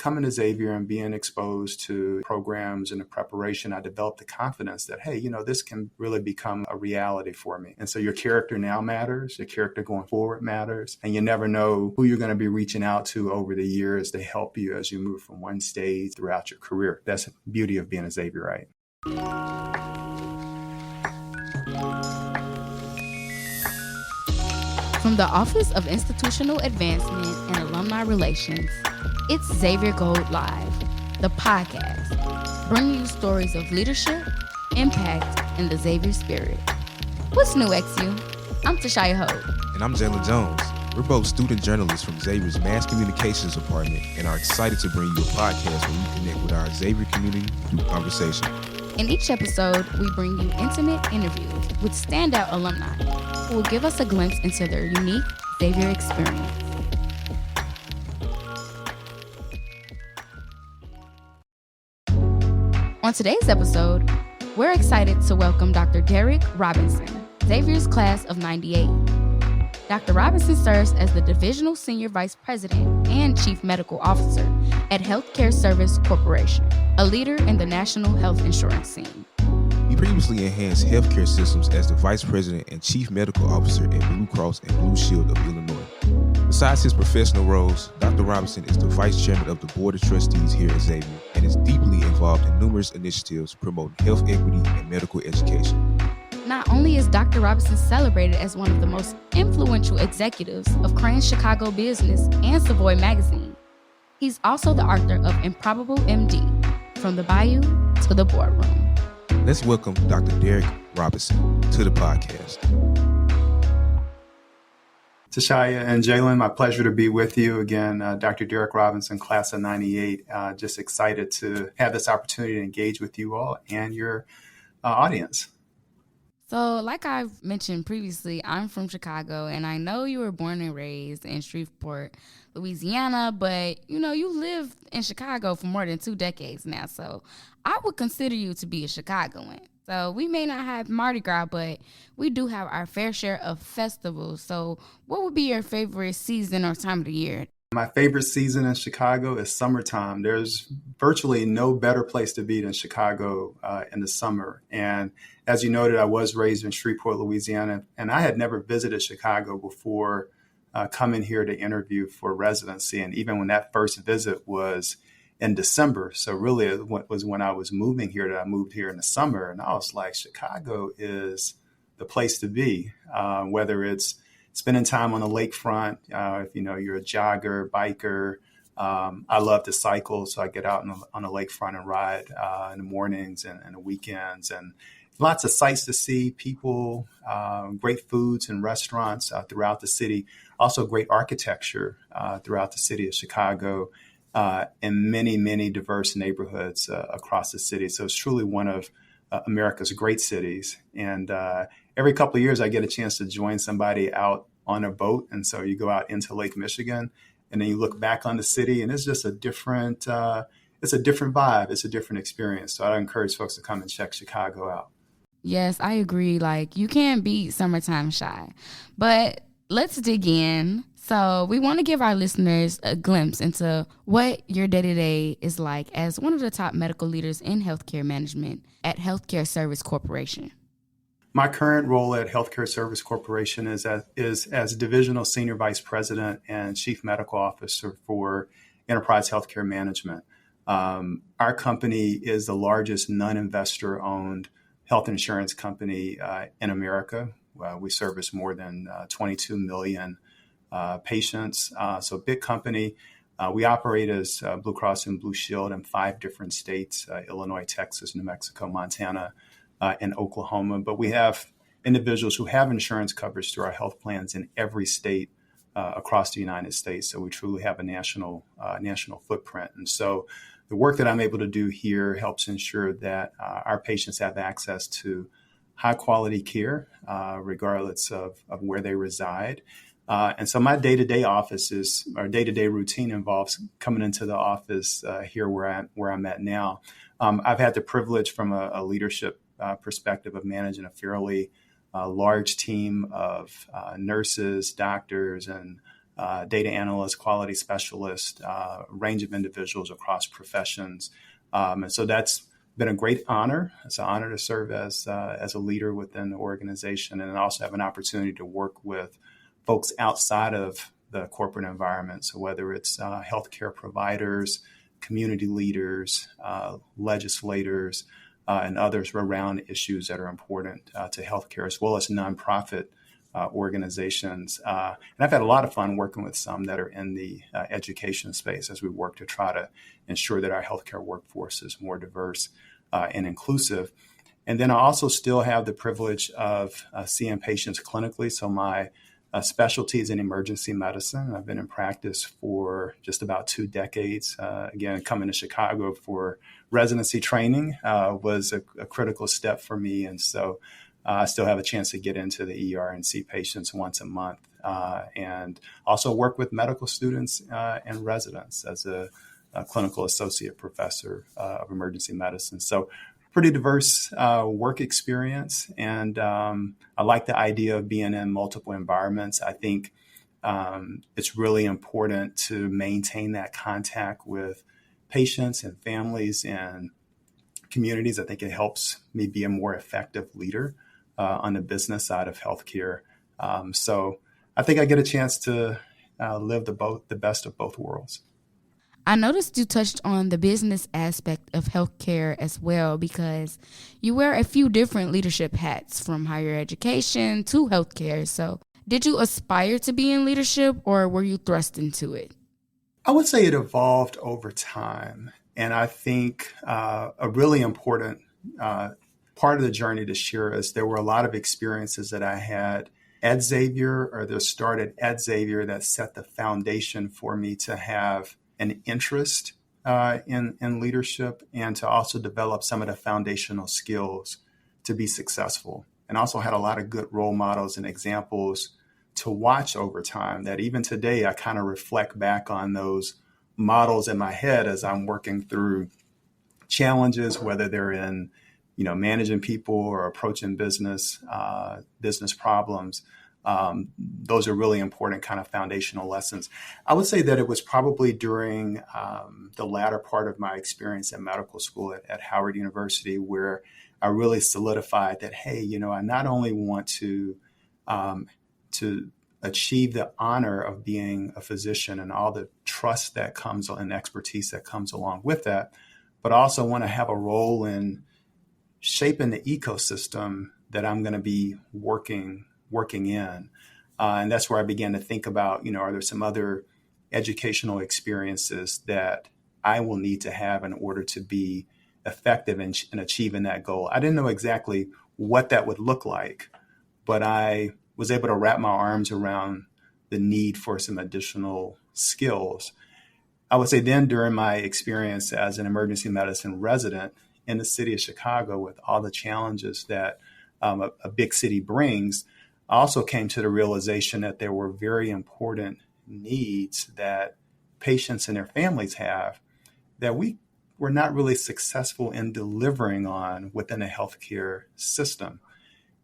coming to Xavier and being exposed to programs and the preparation, I developed the confidence that, hey, this can really become a reality for me. And so your character now matters, your character going forward matters, and you never know who you're going to be reaching out to over the years to help you as you move from one stage throughout your career. That's the beauty of being a Xavierite. From the Office of Institutional Advancement and Alumni Relations, it's Xavier Gold Live, the podcast, bringing you stories of leadership, impact, and the Xavier spirit. What's new, XU? I'm Tashia Hope. And I'm Jalen Jones. We're both student journalists from Xavier's Mass Communications Department and are excited to bring you a podcast where we connect with our Xavier community through conversation. In each episode, we bring you intimate interviews with standout alumni who will give us a glimpse into their unique Xavier experience. On today's episode, we're excited to welcome Dr. Derek Robinson, Xavier's class of '98. Dr. Robinson serves as the Divisional Senior Vice President and Chief Medical Officer at Healthcare Service Corporation, a leader in the national health insurance scene. He previously enhanced healthcare systems as the Vice President and Chief Medical Officer at Blue Cross and Blue Shield of Illinois. Besides his professional roles, Dr. Robinson is the Vice Chairman of the Board of Trustees here at Xavier and is deeply involved in numerous initiatives promoting health equity and medical education. Not only is Dr. Robinson celebrated as one of the most influential executives of Crain's Chicago Business and Savoy Magazine, he's also the author of Improbable MD, From the Bayou to the Boardroom. Let's welcome Dr. Derek Robinson to the podcast. Tashia and Jalen, my pleasure to be with you again. Dr. Derek Robinson, class of '98. Just excited to have this opportunity to engage with you all and your audience. So like I've mentioned previously, I'm from Chicago, and I know you were born and raised in Shreveport, Louisiana, but, you lived in Chicago for more than 2 decades now, so I would consider you to be a Chicagoan. So we may not have Mardi Gras, but we do have our fair share of festivals. So what would be your favorite season or time of the year? My favorite season in Chicago is summertime. There's virtually no better place to be than Chicago in the summer. And as you noted, I was raised in Shreveport, Louisiana, and I had never visited Chicago before coming here to interview for residency. And even when that first visit was in December, so really it was when I was moving here that I moved here in the summer. And I was like, Chicago is the place to be, whether it's spending time on the lakefront, if you're a jogger, biker. I love to cycle, so I get out on the lakefront and ride in the mornings and the weekends. And lots of sights to see, people, great foods and restaurants throughout the city. Also great architecture throughout the city of Chicago and many, many diverse neighborhoods across the city. So it's truly one of America's great cities. And every couple of years, I get a chance to join somebody out on a boat. And so you go out into Lake Michigan and then you look back on the city, and it's just a different vibe. It's a different experience. So I encourage folks to come and check Chicago out. Yes, I agree. You can't beat summertime shy. But let's dig in. So we want to give our listeners a glimpse into what your day-to-day is like as one of the top medical leaders in healthcare management at Healthcare Service Corporation. My current role at Healthcare Service Corporation is as Divisional Senior Vice President and Chief Medical Officer for Enterprise Healthcare Management. Our company is the largest non-investor-owned health insurance company in America. We service more than 22 million patients, so big company. We operate as Blue Cross and Blue Shield in 5 different states, Illinois, Texas, New Mexico, Montana, and Oklahoma. But we have individuals who have insurance coverage through our health plans in every state across the United States. So we truly have a national footprint. And so the work that I'm able to do here helps ensure that our patients have access to high quality care, regardless of where they reside. And so my day-to-day day-to-day routine involves coming into the office here where I'm at now. I've had the privilege from a leadership perspective of managing a fairly large team of nurses, doctors, and data analysts, quality specialists, range of individuals across professions. And so that's been a great honor. It's an honor to serve as a leader within the organization, and also have an opportunity to work with folks outside of the corporate environment. So whether it's healthcare providers, community leaders, legislators, and others around issues that are important to healthcare, as well as nonprofit organizations. And I've had a lot of fun working with some that are in the education space as we work to try to ensure that our healthcare workforce is more diverse and inclusive. And then I also still have the privilege of seeing patients clinically. So my specialty is in emergency medicine. I've been in practice for just about 2 decades. Again, coming to Chicago for residency training was a critical step for me. And so I still have a chance to get into the ER and see patients once a month, and also work with medical students and residents as a clinical associate professor of emergency medicine. So pretty diverse work experience. And I like the idea of being in multiple environments. I think it's really important to maintain that contact with patients and families and communities. I think it helps me be a more effective leader on the business side of healthcare. So I think I get a chance to live the best of both worlds. I noticed you touched on the business aspect of healthcare as well, because you wear a few different leadership hats from higher education to healthcare. So did you aspire to be in leadership, or were you thrust into it? I would say it evolved over time. And I think a really important part of the journey to share is there were a lot of experiences that I had at Xavier, or that started at Xavier, that set the foundation for me to have an interest in leadership, and to also develop some of the foundational skills to be successful. And also had a lot of good role models and examples to watch over time that even today I kind of reflect back on those models in my head as I'm working through challenges, whether they're in managing people or approaching business problems. Those are really important kind of foundational lessons. I would say that it was probably during the latter part of my experience in medical school at Howard University where I really solidified that, hey, I not only want to achieve the honor of being a physician and all the trust that comes and expertise that comes along with that, but also want to have a role in shaping the ecosystem that I'm going to be working in. And that's where I began to think about, are there some other educational experiences that I will need to have in order to be effective in achieving that goal? I didn't know exactly what that would look like, but I was able to wrap my arms around the need for some additional skills. I would say then during my experience as an emergency medicine resident in the city of Chicago, with all the challenges that a big city brings, I also came to the realization that there were very important needs that patients and their families have that we were not really successful in delivering on within a healthcare system,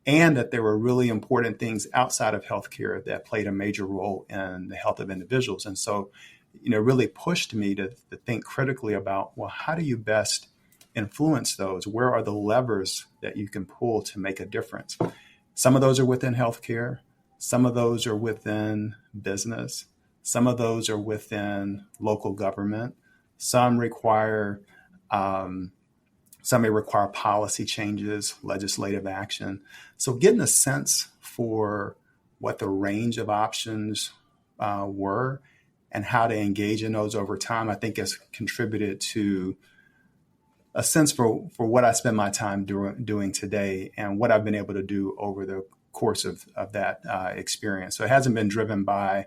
and that there were really important things outside of healthcare that played a major role in the health of individuals. And so, really pushed me to think critically about, well, how do you best influence those? Where are the levers that you can pull to make a difference? Some of those are within healthcare. Some of those are within business. Some of those are within local government. Some may require policy changes, legislative action. So getting a sense for what the range of options were and how to engage in those over time, I think has contributed to a sense for what I spend my time doing today and what I've been able to do over the course of that experience. So it hasn't been driven by,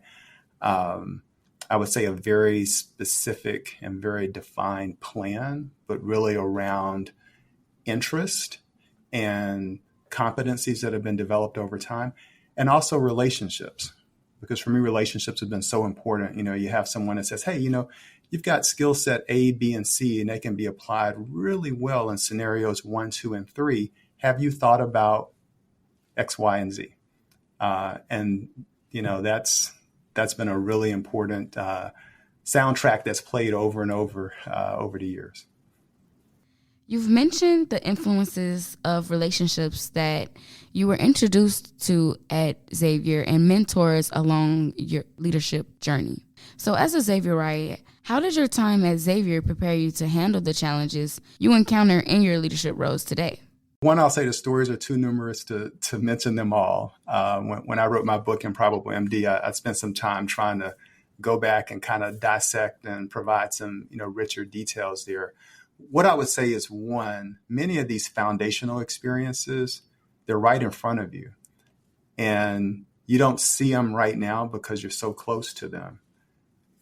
I would say, a very specific and very defined plan, but really around interest and competencies that have been developed over time, and also relationships. Because for me, relationships have been so important. You have someone that says, hey, you've got skill set A, B, and C, and they can be applied really well in scenarios 1, 2, and 3. Have you thought about X, Y, and Z? And that's that's been a really important soundtrack that's played over and over the years. You've mentioned the influences of relationships that you were introduced to at Xavier and mentors along your leadership journey. So as a Xavierite, how did your time at Xavier prepare you to handle the challenges you encounter in your leadership roles today? One, I'll say the stories are too numerous to mention them all. When I wrote my book, Improbable MD, I spent some time trying to go back and kind of dissect and provide some, richer details there. What I would say is, one, many of these foundational experiences, they're right in front of you. And you don't see them right now because you're so close to them.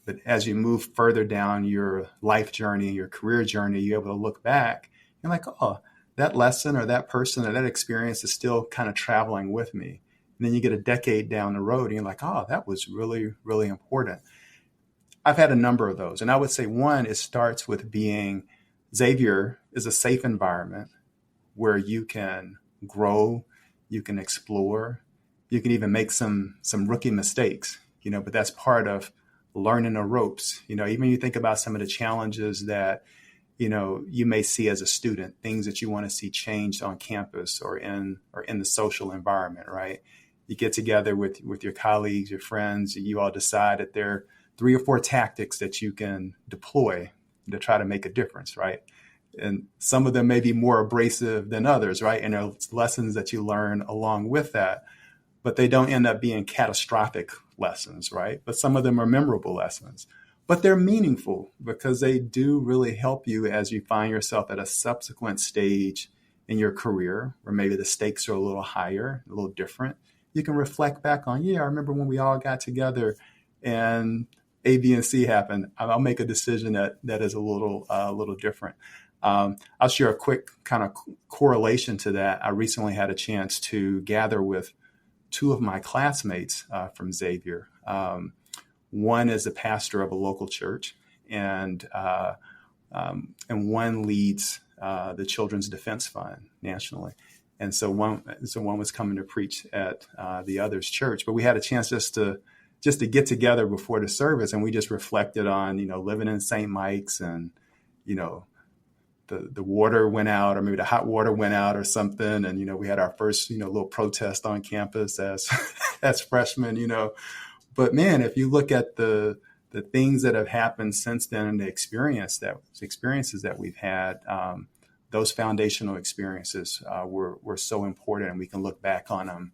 But as you move further down your life journey, your career journey, you're able to look back, you're like, oh, that lesson or that person or that experience is still kind of traveling with me. And then you get a decade down the road and you're like, oh, that was really, really important. I've had a number of those. And I would say, one, it starts with being Xavier is a safe environment where you can grow, you can explore, you can even make some rookie mistakes, but that's part of learning the ropes. Even you think about some of the challenges that, you may see as a student, things that you want to see changed on campus or in the social environment, right? You get together with your colleagues, your friends, and you all decide that there are 3 or 4 tactics that you can deploy to try to make a difference, right? And some of them may be more abrasive than others, right? And there's lessons that you learn along with that, but they don't end up being catastrophic lessons, right? But some of them are memorable lessons, but they're meaningful because they do really help you as you find yourself at a subsequent stage in your career where maybe the stakes are a little higher, a little different. You can reflect back on, I remember when we all got together and A, B, and C happened. I'll make a decision that is a little different. I'll share a quick kind of correlation to that. I recently had a chance to gather with 2 of my classmates from Xavier. One is a pastor of a local church, and one leads the Children's Defense Fund nationally. And so one was coming to preach at the other's church, but we had a chance just to get together before the service, and we just reflected on living in St. Mike's, and the water went out, or maybe the hot water went out or something, and we had our first little protest on campus as freshmen, But man, if you look at the things that have happened since then and the experiences that we've had, those foundational experiences were so important, and we can look back on them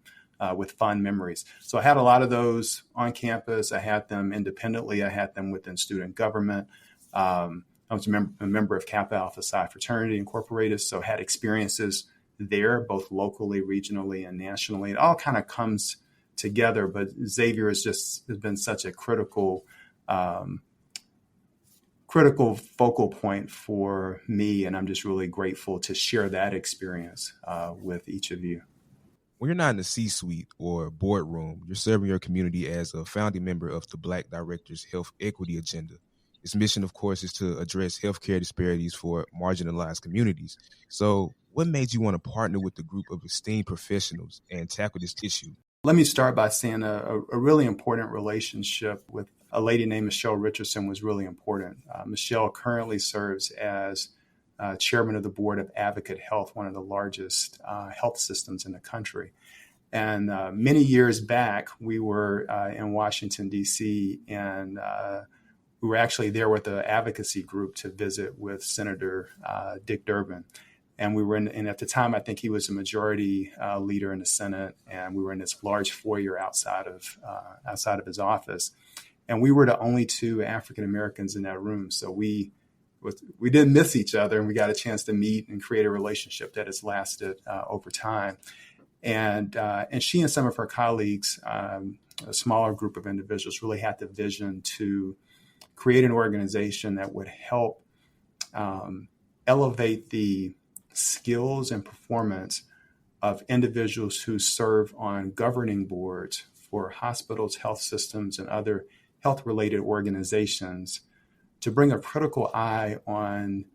with fond memories. So I had a lot of those on campus. I had them independently. I had them within student government. I was a member of Kappa Alpha Psi Fraternity Incorporated, so had experiences there, both locally, regionally, and nationally. It all kind of comes together, but Xavier has been such a critical focal point for me, and I'm just really grateful to share that experience with each of you. When you're not in the C-suite or boardroom, you're serving your community as a founding member of the Black Directors Health Equity Agenda. Its mission, of course, is to address healthcare disparities for marginalized communities. So what made you want to partner with a group of esteemed professionals and tackle this issue? Let me start by saying a really important relationship with a lady named Michelle Richardson was really important. Michelle currently serves as chairman of the board of Advocate Health, one of the largest health systems in the country. And many years back, we were in Washington, D.C., and we were actually there with the advocacy group to visit with Senator Dick Durbin. And we were and at the time, I think he was a majority leader in the Senate, and we were in this large foyer outside of his office. And we were the only 2 African Americans in that room. So we didn't miss each other, and we got a chance to meet and create a relationship that has lasted over time. And she and some of her colleagues, a smaller group of individuals, really had the vision to create an organization that would help elevate the skills and performance of individuals who serve on governing boards for hospitals, health systems, and other health-related organizations, to bring a critical eye on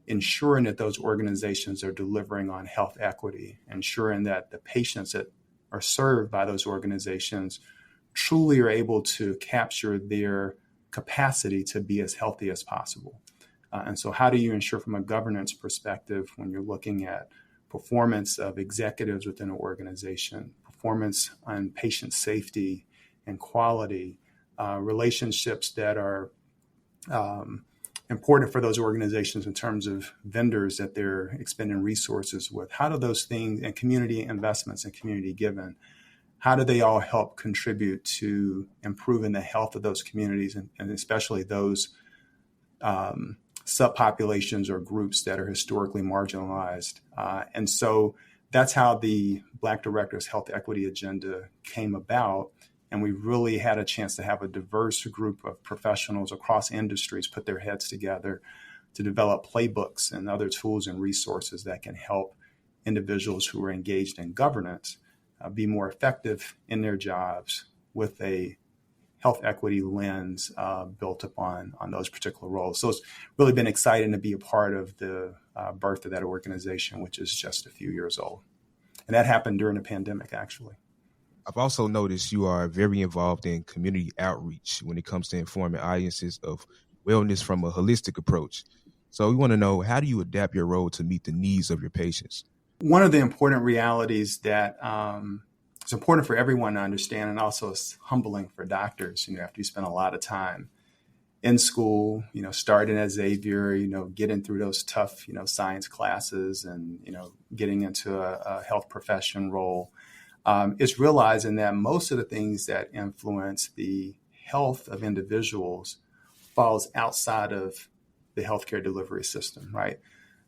ensuring that those organizations are delivering on health equity, ensuring that the patients that are served by those organizations truly are able to capture their capacity to be as healthy as possible. And so how do you ensure from a governance perspective when you're looking at performance of executives within an organization, performance on patient safety and quality, relationships that are important for those organizations in terms of vendors that they're expending resources with? How do those things, and community investments and community giving, how do they all help contribute to improving the health of those communities and especially those subpopulations or groups that are historically marginalized? And so that's how the Black Directors Health Equity Agenda came about. And we really had a chance to have a diverse group of professionals across industries put their heads together to develop playbooks and other tools and resources that can help individuals who are engaged in governance be more effective in their jobs with a health equity lens built upon those particular roles. So it's really been exciting to be a part of the birth of that organization, which is just a few years old. And that happened during the pandemic, actually. I've also noticed you are very involved in community outreach when it comes to informing audiences of wellness from a holistic approach. So we want to know, how do you adapt your role to meet the needs of your patients? One of the important realities that it's important for everyone to understand, and also it's humbling for doctors, after you spend a lot of time in school, starting at Xavier, getting through those tough, science classes and, getting into a health profession role. Is realizing that most of the things that influence the health of individuals falls outside of the healthcare delivery system, right?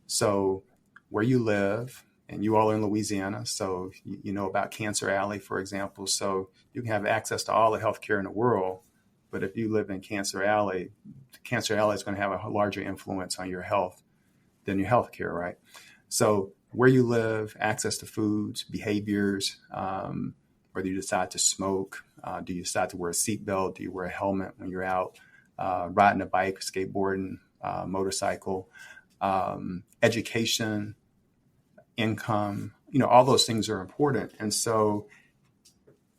So where you live, and you all are in Louisiana, so you know about Cancer Alley, for example. So you can have access to all the healthcare in the world, but if you live in Cancer Alley is going to have a larger influence on your health than your healthcare, right? So where you live, access to foods, behaviors, whether you decide to smoke, do you decide to wear a seatbelt, do you wear a helmet when you're out riding a bike, skateboarding, motorcycle, education, income, all those things are important. And so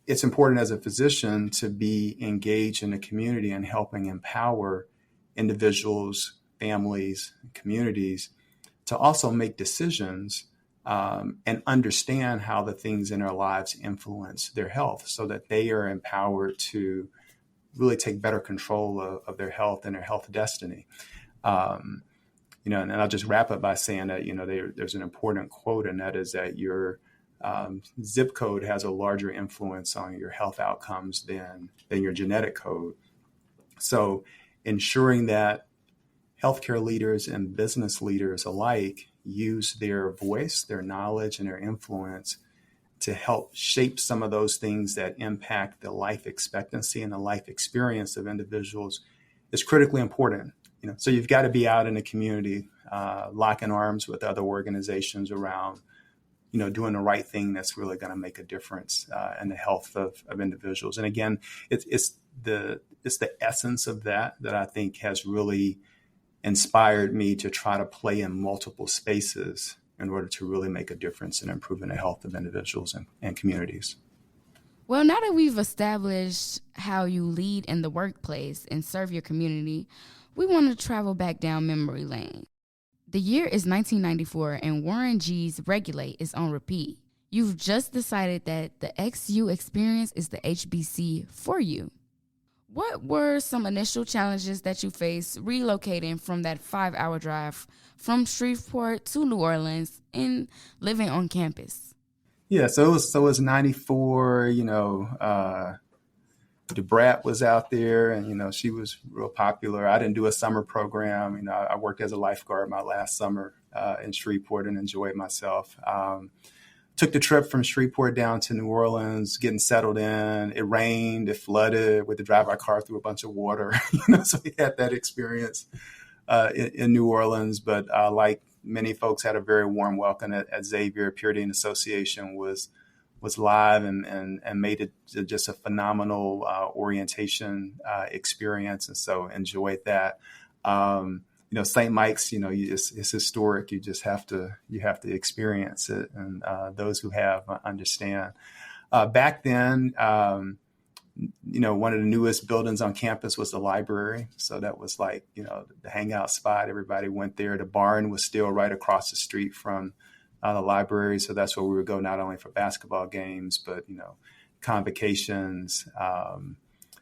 it's important as a physician to be engaged in the community and helping empower individuals, families, communities to also make decisions and understand how the things in their lives influence their health so that they are empowered to really take better control of their health and their health destiny. And I'll just wrap up by saying that, there's an important quote, and that is that your zip code has a larger influence on your health outcomes than your genetic code. So ensuring that healthcare leaders and business leaders alike use their voice, their knowledge, and their influence to help shape some of those things that impact the life expectancy and the life experience of individuals is critically important. So you've got to be out in the community, locking arms with other organizations around, doing the right thing that's really going to make a difference in the health of individuals. And again, it's the essence of that I think has really inspired me to try to play in multiple spaces in order to really make a difference in improving the health of individuals and communities. Well, now that we've established how you lead in the workplace and serve your community, we want to travel back down memory lane. The year is 1994 and Warren G's Regulate is on repeat. You've just decided that the XU experience is the HBC for you. What were some initial challenges that you faced relocating from that 5-hour drive from Shreveport to New Orleans and living on campus? Yeah, so it was 94, DeBrat was out there and, she was real popular. I didn't do a summer program. I worked as a lifeguard my last summer in Shreveport and enjoyed myself. Took the trip from Shreveport down to New Orleans, getting settled in. It rained, it flooded. We had to drive our car through a bunch of water. So we had that experience in New Orleans. But like many folks, had a very warm welcome at Xavier. Peer Dean Association was live and made it just a phenomenal orientation experience. And so enjoyed that. St. Mike's, it's historic. You just have to experience it. And those who have understand. Back then, one of the newest buildings on campus was the library. So that was like, the hangout spot. Everybody went there. The barn was still right across the street from the library. So that's where we would go not only for basketball games, but, convocations,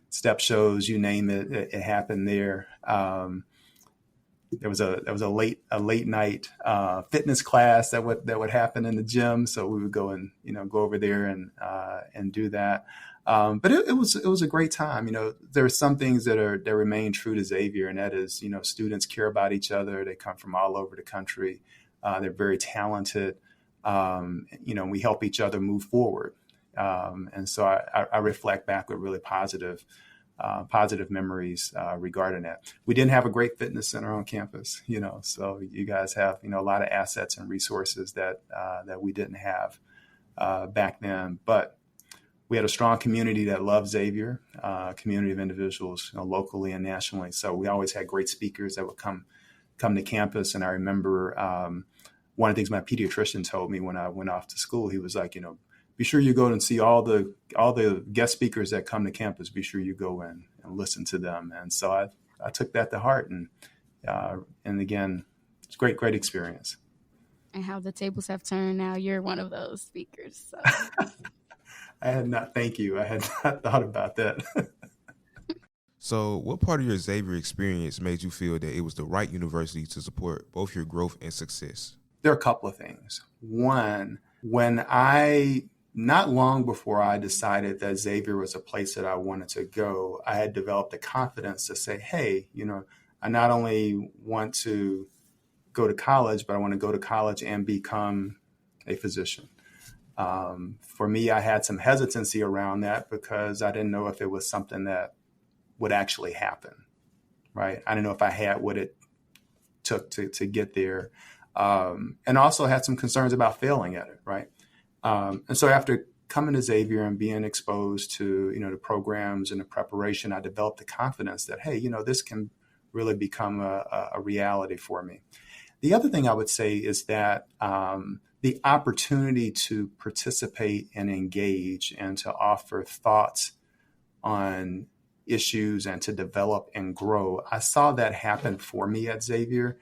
step shows, you name it, it happened there. There was a late night fitness class that would happen in the gym. So we would go and, go over there and do that. But it was a great time. There are some things that remain true to Xavier, and that is, students care about each other. They come from all over the country. They're very talented. We help each other move forward. And so I reflect back with really positive memories regarding that. We didn't have a great fitness center on campus, so you guys have, a lot of assets and resources that we didn't have back then. But we had a strong community that loved Xavier, community of individuals, locally and nationally. So we always had great speakers that would come to campus. And I remember one of the things my pediatrician told me when I went off to school, he was like, be sure you go and see all the guest speakers that come to campus. Be sure you go in and listen to them. And so I took that to heart. And again, it's great experience. And how the tables have turned now, you're one of those speakers. So. Thank you. I had not thought about that. So what part of your Xavier experience made you feel that it was the right university to support both your growth and success? There are a couple of things. One, not long before I decided that Xavier was a place that I wanted to go, I had developed the confidence to say, hey, I not only want to go to college, but I want to go to college and become a physician. For me, I had some hesitancy around that because I didn't know if it was something that would actually happen, right? I didn't know if I had what it took to get there. And also had some concerns about failing at it, right? And so after coming to Xavier and being exposed to, the programs and the preparation, I developed the confidence that, hey, this can really become a reality for me. The other thing I would say is that the opportunity to participate and engage and to offer thoughts on issues and to develop and grow, I saw that happen for me at Xavier.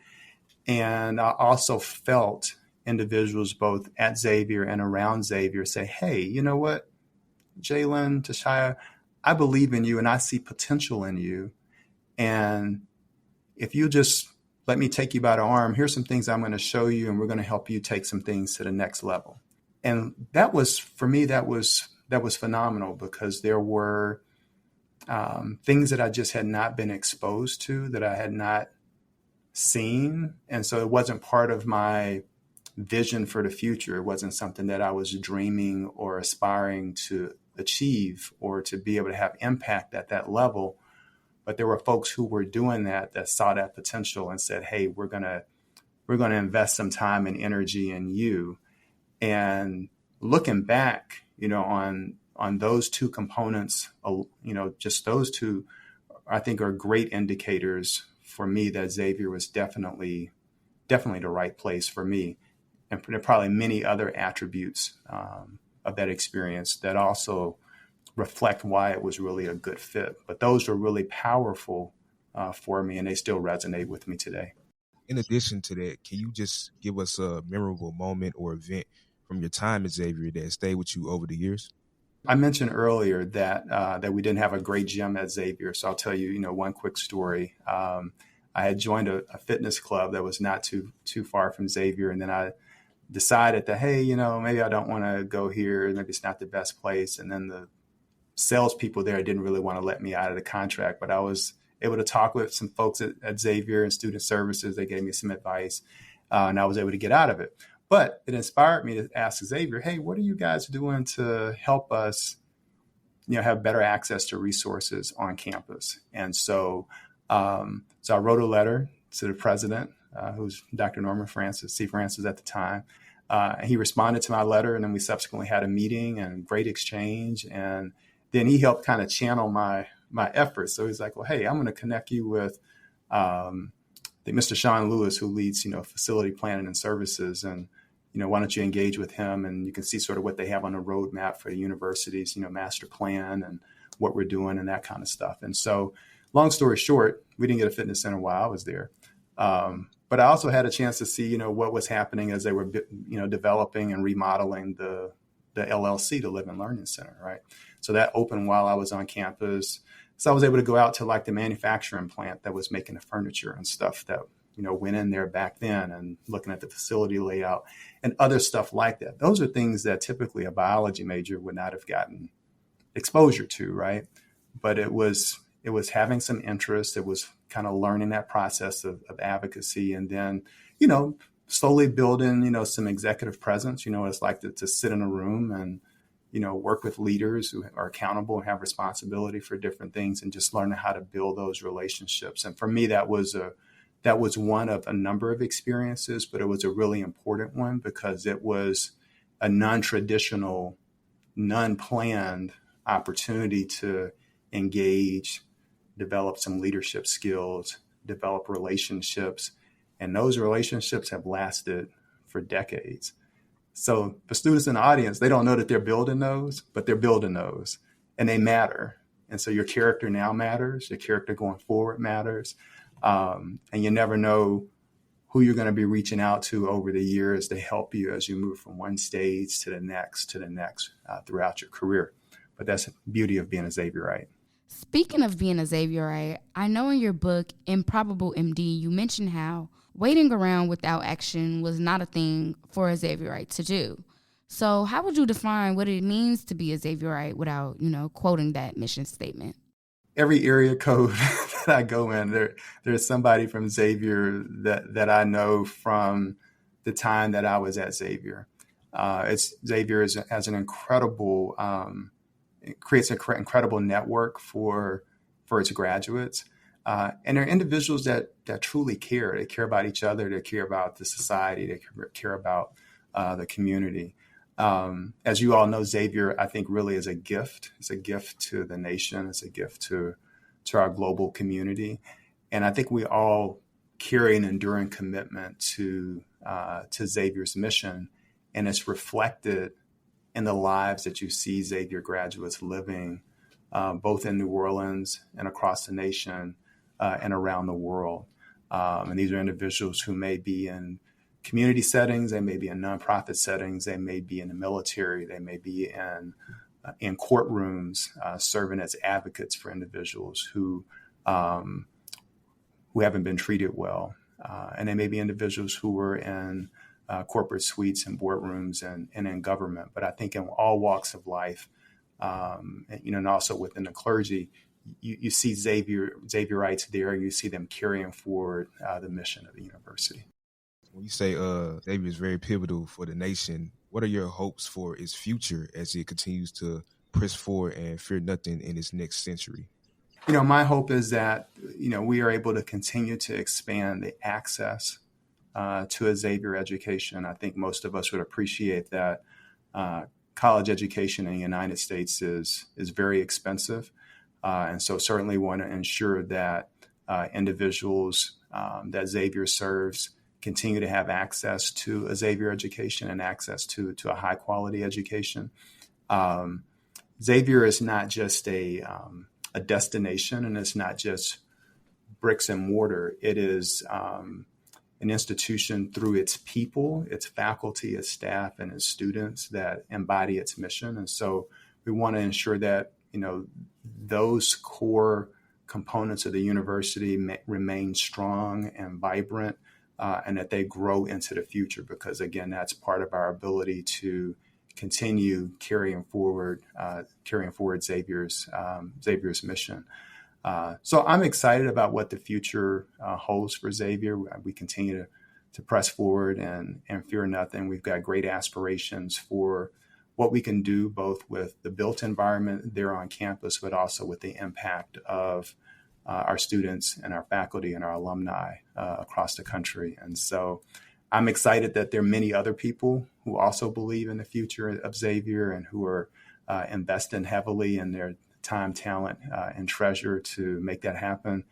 And I also felt individuals both at Xavier and around Xavier say, hey, you know what, Jalen, Tashia, I believe in you and I see potential in you. And if you just let me take you by the arm, here's some things I'm going to show you, and we're going to help you take some things to the next level. And that was, for me, that was phenomenal because there were things that I just had not been exposed to, that I had not seen. And so it wasn't part of my vision for the future. It wasn't something that I was dreaming or aspiring to achieve or to be able to have impact at that level. But there were folks who were doing that saw that potential and said, hey, we're going to invest some time and energy in you. And looking back, on those two components, just those two, I think are great indicators for me that Xavier was definitely the right place for me. And there are probably many other attributes of that experience that also reflect why it was really a good fit. But those are really powerful for me, and they still resonate with me today. In addition to that, can you just give us a memorable moment or event from your time at Xavier that stayed with you over the years? I mentioned earlier that we didn't have a great gym at Xavier, so I'll tell you, one quick story. I had joined a fitness club that was not too far from Xavier, and then I decided that, hey, maybe I don't want to go here. Maybe it's not the best place. And then the salespeople there didn't really want to let me out of the contract, but I was able to talk with some folks at Xavier and student services. They gave me some advice, and I was able to get out of it. But it inspired me to ask Xavier, hey, what are you guys doing to help us, have better access to resources on campus? And so I wrote a letter to the president, who's Dr. Norman Francis, C. Francis at the time. And he responded to my letter, and then we subsequently had a meeting and great exchange. And then he helped kind of channel my efforts. So he's like, well, hey, I'm going to connect you with Mr. Sean Lewis, who leads, facility planning and services. And, why don't you engage with him? And you can see sort of what they have on the roadmap for the university's, master plan and what we're doing and that kind of stuff. And so, long story short, we didn't get a fitness center while I was there. But I also had a chance to see, what was happening as they were, developing and remodeling the LLC, the Live and Learning Center, right? So that opened while I was on campus. So I was able to go out to like the manufacturing plant that was making the furniture and stuff that, went in there back then, and looking at the facility layout and other stuff like that. Those are things that typically a biology major would not have gotten exposure to, right? But it was having some interest. It was kind of learning that process of advocacy, and then, slowly building, some executive presence. It's like to sit in a room and, work with leaders who are accountable and have responsibility for different things, and just learning how to build those relationships. And for me, that was one of a number of experiences, but it was a really important one because it was a non-traditional, non-planned opportunity to engage, develop some leadership skills, develop relationships. And those relationships have lasted for decades. So for students in the audience, they don't know that they're building those, but they're building those, and they matter. And so your character now matters. Your character going forward matters. And you never know who you're going to be reaching out to over the years to help you as you move from one stage to the next throughout your career. But that's the beauty of being a Xavierite. Speaking of being a Xavierite, I know in your book, Improbable MD, you mentioned how waiting around without action was not a thing for a Xavierite to do. So how would you define what it means to be a Xavierite without, quoting that mission statement? Every area code that I go in, there's somebody from Xavier that I know from the time that I was at Xavier. Xavier has an incredible, it creates an incredible network for its graduates. And they're individuals that truly care. They care about each other. They care about the society. They care about the community. As you all know, Xavier, I think, really is a gift. It's a gift to the nation. It's a gift to our global community. And I think we all carry an enduring commitment to Xavier's mission. And it's reflected in the lives that you see Xavier graduates living, both in New Orleans and across the nation and around the world. And these are individuals who may be in community settings, they may be in nonprofit settings, they may be in the military, they may be in courtrooms, serving as advocates for individuals who haven't been treated well. And they may be individuals who were in corporate suites and boardrooms and in government. But I think in all walks of life, and also within the clergy, you see Xavierites there, you see them carrying forward the mission of the university. When you say Xavier is very pivotal for the nation, what are your hopes for its future as it continues to press forward and fear nothing in its next century? My hope is that, we are able to continue to expand the access to a Xavier education. I think most of us would appreciate that college education in the United States is very expensive. And so certainly want to ensure that individuals that Xavier serves continue to have access to a Xavier education and access to a high quality education. Xavier is not just a destination, and it's not just bricks and mortar. It is an institution through its people, its faculty, its staff, and its students that embody its mission. And so we want to ensure that, those core components of the university remain strong and vibrant, and that they grow into the future, because again, that's part of our ability to continue carrying forward Xavier's mission. So I'm excited about what the future holds for Xavier. We continue to press forward and fear nothing. We've got great aspirations for what we can do, both with the built environment there on campus, but also with the impact of our students and our faculty and our alumni across the country. And so I'm excited that there are many other people who also believe in the future of Xavier and who are investing heavily in their time, talent, and treasure to make that happen.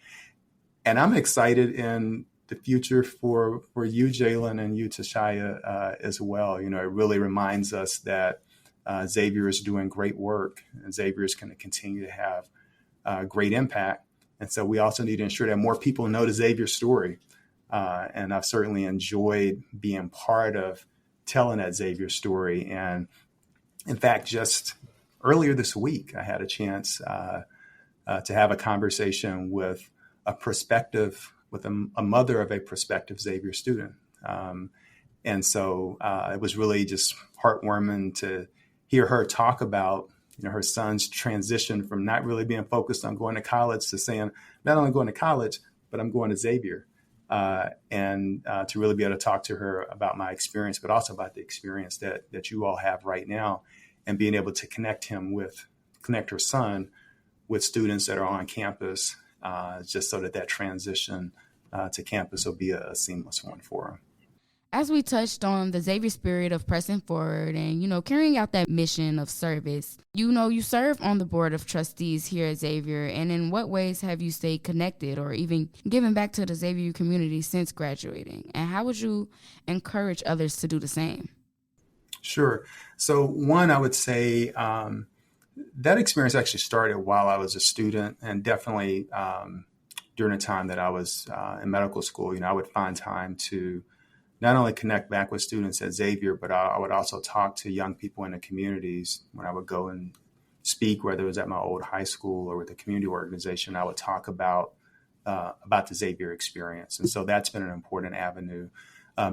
And I'm excited in the future for you, Jalen, and you, Tashaya, as well. It really reminds us that Xavier is doing great work, and Xavier is going to continue to have great impact. And so we also need to ensure that more people know the Xavier story. And I've certainly enjoyed being part of telling that Xavier story. And in fact, just earlier this week, I had a chance to have a conversation with a mother of a prospective Xavier student. And so it was really just heartwarming to hear her talk about, her son's transition from not really being focused on going to college to saying, not only going to college, but I'm going to Xavier. And to really be able to talk to her about my experience, but also about the experience that you all have right now, and being able to connect her son with students that are on campus, just so that transition to campus will be a seamless one for them. As we touched on the Xavier spirit of pressing forward and, carrying out that mission of service, you serve on the board of trustees here at Xavier. And in what ways have you stayed connected or even given back to the Xavier community since graduating? And how would you encourage others to do the same? Sure. So one, I would say that experience actually started while I was a student, and definitely during the time that I was in medical school. I would find time to not only connect back with students at Xavier, but I would also talk to young people in the communities when I would go and speak, whether it was at my old high school or with the community organization. I would talk about the Xavier experience. And so that's been an important avenue.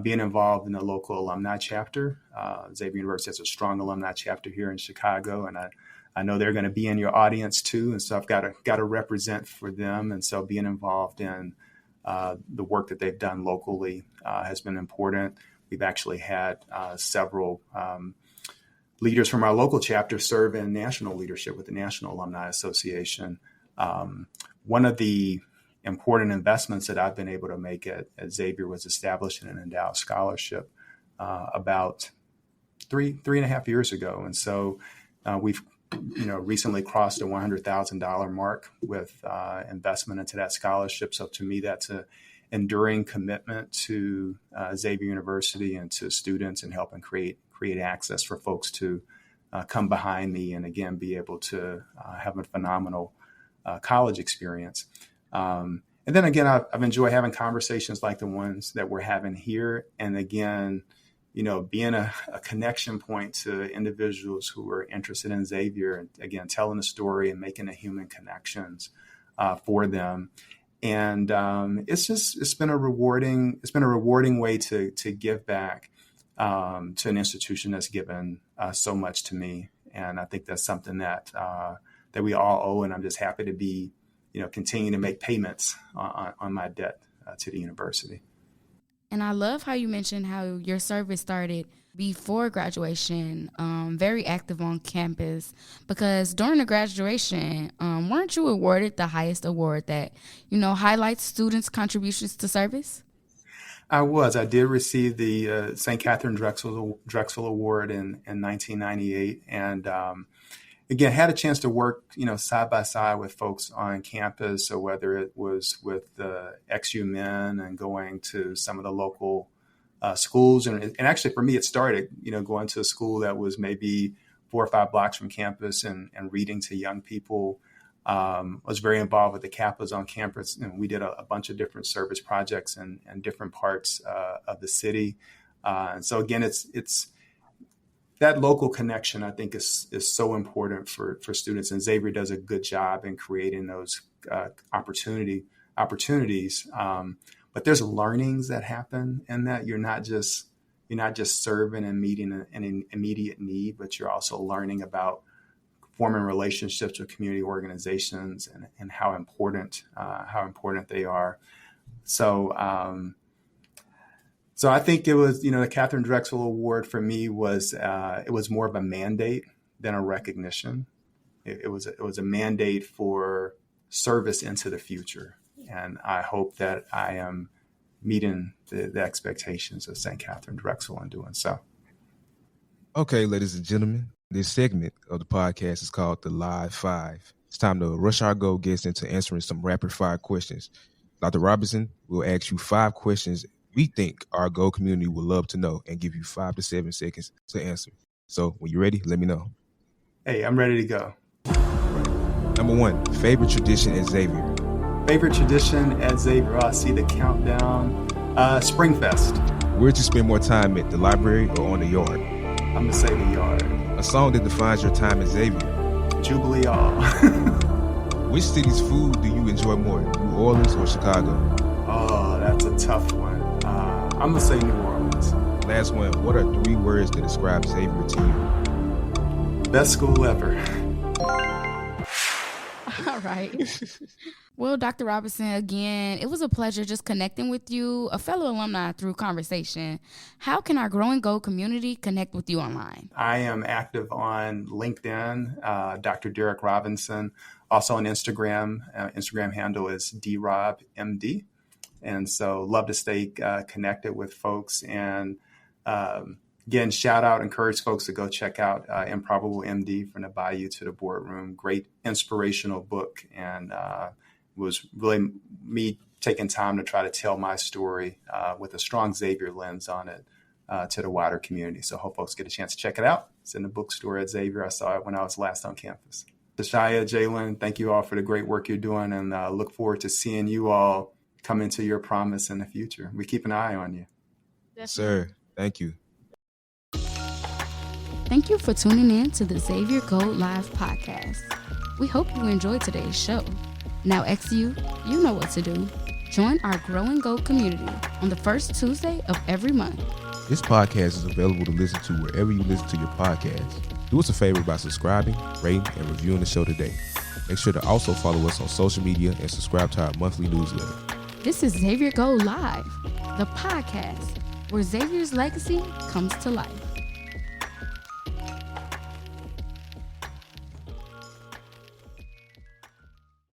Being involved in the local alumni chapter. Xavier University has a strong alumni chapter here in Chicago, and I know they're going to be in your audience too. And so I've got to represent for them. And so being involved in the work that they've done locally has been important. We've actually had several leaders from our local chapter serve in national leadership with the National Alumni Association. One of the important investments that I've been able to make at Xavier was establishing an endowed scholarship about three and a half years ago. And so we've recently crossed the $100,000 mark with investment into that scholarship. So to me, that's an enduring commitment to Xavier University and to students, and helping create access for folks to come behind me and again be able to have a phenomenal college experience. And then again, I've enjoyed having conversations like the ones that we're having here. And again, being a connection point to individuals who are interested in Xavier, and again, telling the story and making the human connections for them. And it's been a rewarding way to give back to an institution that's given so much to me. And I think that's something that we all owe. And I'm just happy to be, continue to make payments on my debt to the university. And I love how you mentioned how your service started before graduation, very active on campus, because during the graduation, weren't you awarded the highest award that, highlights students' contributions to service? I was. I did receive the St. Catherine Drexel Award in 1998. And again, had a chance to work, side by side with folks on campus. So whether it was with the XU Men and going to some of the local schools, and actually for me, it started, going to a school that was maybe 4 or 5 blocks from campus and reading to young people. Was very involved with the Kappas on campus, and we did a bunch of different service projects in different parts of the city. And so again, it's that local connection, I think, is so important for students, and Xavier does a good job in creating those opportunities. But there's learnings that happen in that. You're not just serving and meeting an immediate need, but you're also learning about forming relationships with community organizations and how important they are. So I think it was, the Catherine Drexel Award for me was it was more of a mandate than a recognition. It was a mandate for service into the future, and I hope that I am meeting the expectations of St. Catherine Drexel in doing so. Okay, ladies and gentlemen, this segment of the podcast is called the Live Five. It's time to rush our Go guests into answering some rapid fire questions. Dr. Robinson will ask you 5 questions we think our Go community would love to know, and give you 5 to 7 seconds to answer. So when you're ready, let me know. Hey, I'm ready to go. Number 1, favorite tradition at Xavier. Favorite tradition at Xavier, I see the countdown. Springfest. Where'd you spend more time at, the library or on the yard? I'm going to say the yard. A song that defines your time at Xavier. Jubilee All. Which city's food do you enjoy more, New Orleans or Chicago? Oh, that's a tough one. I'm going to say New Orleans. Last one, what are 3 words that describe Xavier to you? Best school ever. All right. Well, Dr. Robinson, again, it was a pleasure just connecting with you, a fellow alumni, through conversation. How can our Grow and Go community connect with you online? I am active on LinkedIn, Dr. Derek Robinson. Also on Instagram. Instagram handle is drobmd. And so love to stay connected with folks. And again, shout out, encourage folks to go check out Improbable MD, From the Bayou to the Boardroom. Great inspirational book. And was really me taking time to try to tell my story with a strong Xavier lens on it to the wider community. So hope folks get a chance to check it out. It's in the bookstore at Xavier. I saw it when I was last on campus. Tashaya, Jalen, thank you all for the great work you're doing, and look forward to seeing you all come into your promise in the future. We keep an eye on you. Yes, sir. Thank you. Thank you for tuning in to the Xavier Gold Live podcast. We hope you enjoyed today's show. Now, XU, you know what to do. Join our Grow and Go community on the first Tuesday of every month. This podcast is available to listen to wherever you listen to your podcast. Do us a favor by subscribing, rating, and reviewing the show today. Make sure to also follow us on social media and subscribe to our monthly newsletter. This is Xavier Go Live, the podcast where Xavier's legacy comes to life.